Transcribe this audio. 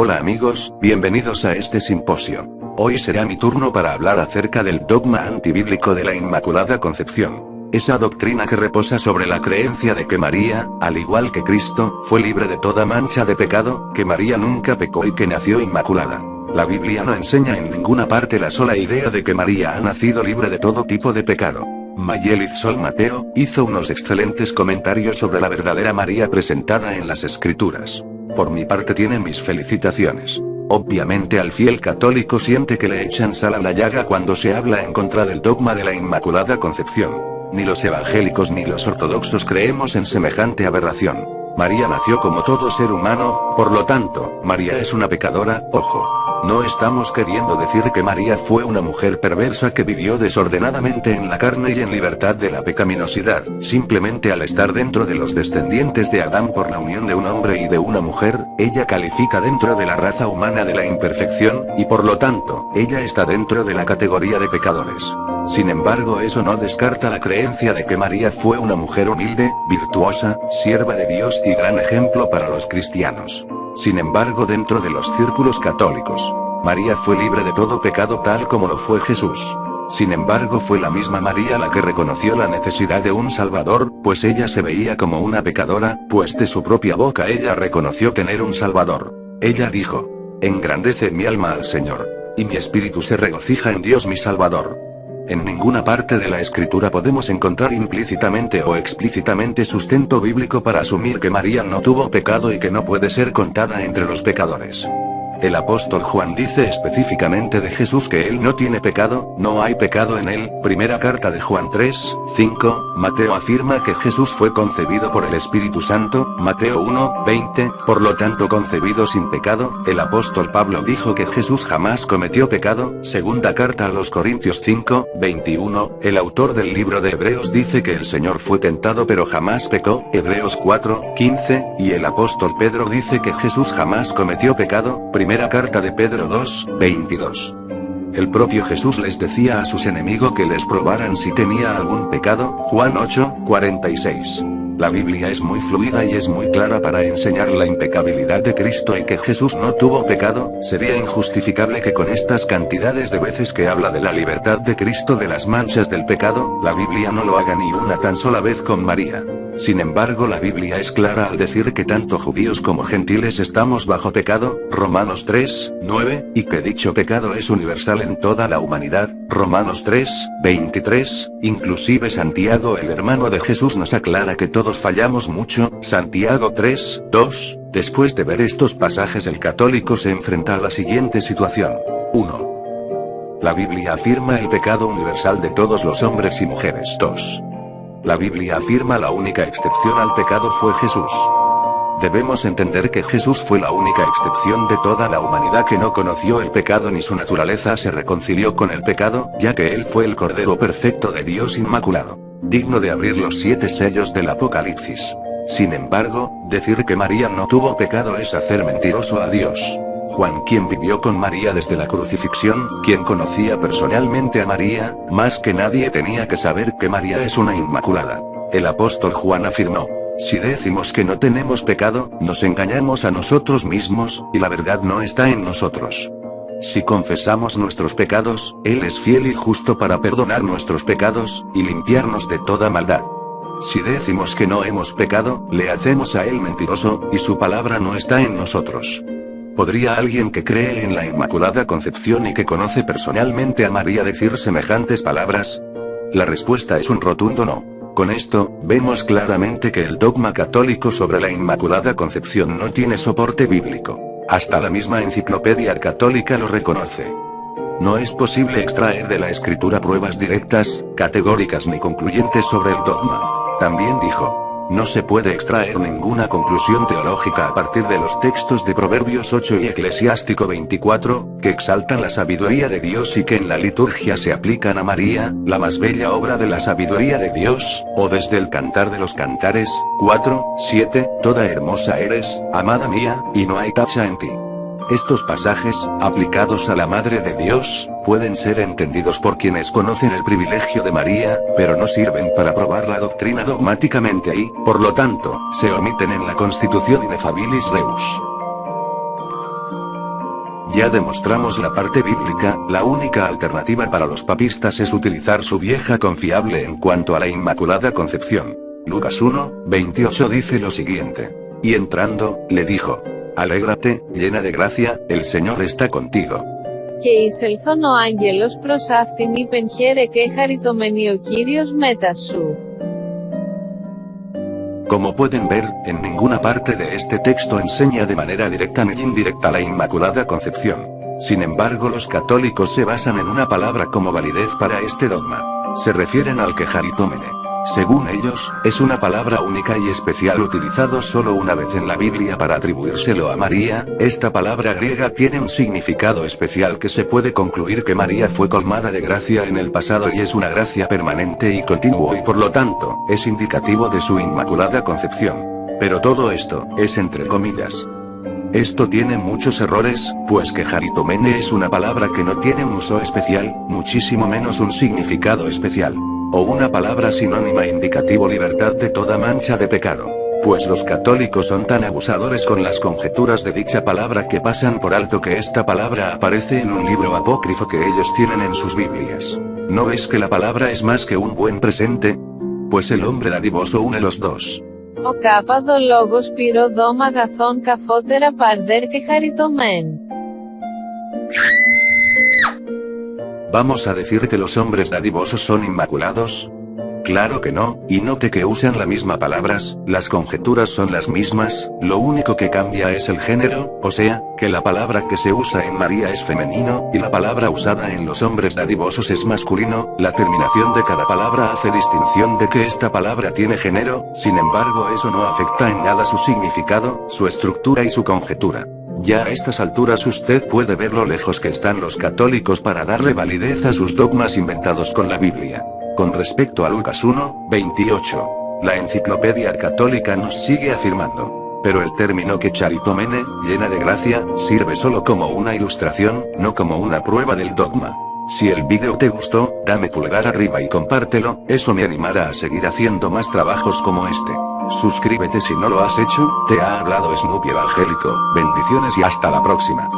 Hola amigos, bienvenidos a este simposio. Hoy será mi turno para hablar acerca del dogma antibíblico de la Inmaculada Concepción. Esa doctrina que reposa sobre la creencia de que María, al igual que Cristo, fue libre de toda mancha de pecado, que María nunca pecó y que nació inmaculada. La Biblia no enseña en ninguna parte la sola idea de que María ha nacido libre de todo tipo de pecado. Mayeliz Sol Mateo hizo unos excelentes comentarios sobre la verdadera María presentada en las Escrituras. Por mi parte tiene mis felicitaciones. Obviamente al fiel católico siente que le echan sal a la llaga cuando se habla en contra del dogma de la Inmaculada Concepción. Ni los evangélicos ni los ortodoxos creemos en semejante aberración. María nació como todo ser humano, por lo tanto, María es una pecadora, ojo. No estamos queriendo decir que María fue una mujer perversa que vivió desordenadamente en la carne y en libertad de la pecaminosidad, simplemente al estar dentro de los descendientes de Adán por la unión de un hombre y de una mujer, ella califica dentro de la raza humana de la imperfección, y por lo tanto, ella está dentro de la categoría de pecadores. Sin embargo, eso no descarta la creencia de que María fue una mujer humilde, virtuosa, sierva de Dios y gran ejemplo para los cristianos. Sin embargo, dentro de los círculos católicos, María fue libre de todo pecado tal como lo fue Jesús. Sin embargo, fue la misma María la que reconoció la necesidad de un Salvador, pues ella se veía como una pecadora, pues de su propia boca ella reconoció tener un Salvador. Ella dijo: "Engrandece mi alma al Señor, y mi espíritu se regocija en Dios mi Salvador". En ninguna parte de la Escritura podemos encontrar implícitamente o explícitamente sustento bíblico para asumir que María no tuvo pecado y que no puede ser contada entre los pecadores. El apóstol Juan dice específicamente de Jesús que él no tiene pecado, no hay pecado en él. Primera carta de Juan 3:5. Mateo afirma que Jesús fue concebido por el Espíritu Santo, Mateo 1:20, por lo tanto concebido sin pecado. El apóstol Pablo dijo que Jesús jamás cometió pecado, segunda carta a los Corintios 5:21. El autor del libro de Hebreos dice que el Señor fue tentado pero jamás pecó, Hebreos 4:15, y el apóstol Pedro dice que Jesús jamás cometió pecado, primera carta de Pedro 2:22. El propio Jesús les decía a sus enemigos que les probaran si tenía algún pecado, Juan 8:46. La Biblia es muy fluida y es muy clara para enseñar la impecabilidad de Cristo y que Jesús no tuvo pecado. Sería injustificable que con estas cantidades de veces que habla de la libertad de Cristo de las manchas del pecado, la Biblia no lo haga ni una tan sola vez con María. Sin embargo, la Biblia es clara al decir que tanto judíos como gentiles estamos bajo pecado, Romanos 3:9, y que dicho pecado es universal en toda la humanidad, Romanos 3:23, inclusive Santiago el hermano de Jesús nos aclara que todos fallamos mucho, Santiago 3:2. Después de ver estos pasajes el católico se enfrenta a la siguiente situación. 1. La Biblia afirma el pecado universal de todos los hombres y mujeres. 2. La Biblia afirma la única excepción al pecado fue Jesús. Debemos entender que Jesús fue la única excepción de toda la humanidad que no conoció el pecado ni su naturaleza se reconcilió con el pecado, ya que Él fue el Cordero perfecto de Dios inmaculado, digno de abrir los 7 sellos del Apocalipsis. Sin embargo, decir que María no tuvo pecado es hacer mentiroso a Dios. Juan, quien vivió con María desde la crucifixión, quien conocía personalmente a María, más que nadie tenía que saber que María es una inmaculada. El apóstol Juan afirmó: "Si decimos que no tenemos pecado, nos engañamos a nosotros mismos, y la verdad no está en nosotros. Si confesamos nuestros pecados, Él es fiel y justo para perdonar nuestros pecados, y limpiarnos de toda maldad. Si decimos que no hemos pecado, le hacemos a Él mentiroso, y su palabra no está en nosotros". ¿Podría alguien que cree en la Inmaculada Concepción y que conoce personalmente a María decir semejantes palabras? La respuesta es un rotundo no. Con esto, vemos claramente que el dogma católico sobre la Inmaculada Concepción no tiene soporte bíblico. Hasta la misma enciclopedia católica lo reconoce. No es posible extraer de la Escritura pruebas directas, categóricas ni concluyentes sobre el dogma. También dijo: "No se puede extraer ninguna conclusión teológica a partir de los textos de Proverbios 8 y Eclesiástico 24, que exaltan la sabiduría de Dios y que en la liturgia se aplican a María, la más bella obra de la sabiduría de Dios, o desde el Cantar de los Cantares, 4:7, toda hermosa eres, amada mía, y no hay tacha en ti". Estos pasajes, aplicados a la Madre de Dios, pueden ser entendidos por quienes conocen el privilegio de María, pero no sirven para probar la doctrina dogmáticamente y, por lo tanto, se omiten en la Constitución Ineffabilis Reus. Ya demostramos la parte bíblica, la única alternativa para los papistas es utilizar su vieja confiable en cuanto a la Inmaculada Concepción. Lucas 1:28 dice lo siguiente. Y entrando, le dijo: Alégrate, llena de gracia, el Señor está contigo. Και εισελθών ο άγγελος προς αυτήν είπεν χαίρε και χαριτωμένη ο Κύριος μέτα σου. Como pueden ver, en ninguna parte de este texto enseña de manera directa ni indirecta la Inmaculada Concepción. Sin embargo, los católicos se basan en una palabra como validez para este dogma. Se refieren al quejaritómene. Según ellos, es una palabra única y especial utilizado solo una vez en la Biblia para atribuírselo a María. Esta palabra griega tiene un significado especial que se puede concluir que María fue colmada de gracia en el pasado y es una gracia permanente y continuo y por lo tanto, es indicativo de su Inmaculada Concepción. Pero todo esto, es entre comillas. Esto tiene muchos errores, pues quejaritomene es una palabra que no tiene un uso especial, muchísimo menos un significado especial. O una palabra sinónima indicativo libertad de toda mancha de pecado. Pues los católicos son tan abusadores con las conjeturas de dicha palabra que pasan por alto que esta palabra aparece en un libro apócrifo que ellos tienen en sus Biblias. ¿No es que la palabra es más que un buen presente? Pues el hombre dadivoso une los dos. Ο κάπαδο λόγος πυροδόμ αγαθών καφότερα παρδέρ και χαριτωμέν. ¿Vamos a decir que los hombres dadivosos son inmaculados? Claro que no, y note que usan las mismas palabras, las conjeturas son las mismas, lo único que cambia es el género, o sea, que la palabra que se usa en María es femenino, y la palabra usada en los hombres dadivosos es masculino. La terminación de cada palabra hace distinción de que esta palabra tiene género, sin embargo eso no afecta en nada su significado, su estructura y su conjetura. Ya a estas alturas usted puede ver lo lejos que están los católicos para darle validez a sus dogmas inventados con la Biblia. Con respecto a Lucas 1:28, la enciclopedia católica nos sigue afirmando. Pero el término quecharitomene, llena de gracia, sirve solo como una ilustración, no como una prueba del dogma. Si el vídeo te gustó, dame pulgar arriba y compártelo, eso me animará a seguir haciendo más trabajos como este. Suscríbete si no lo has hecho. Te ha hablado Snoopy Evangélico, bendiciones y hasta la próxima.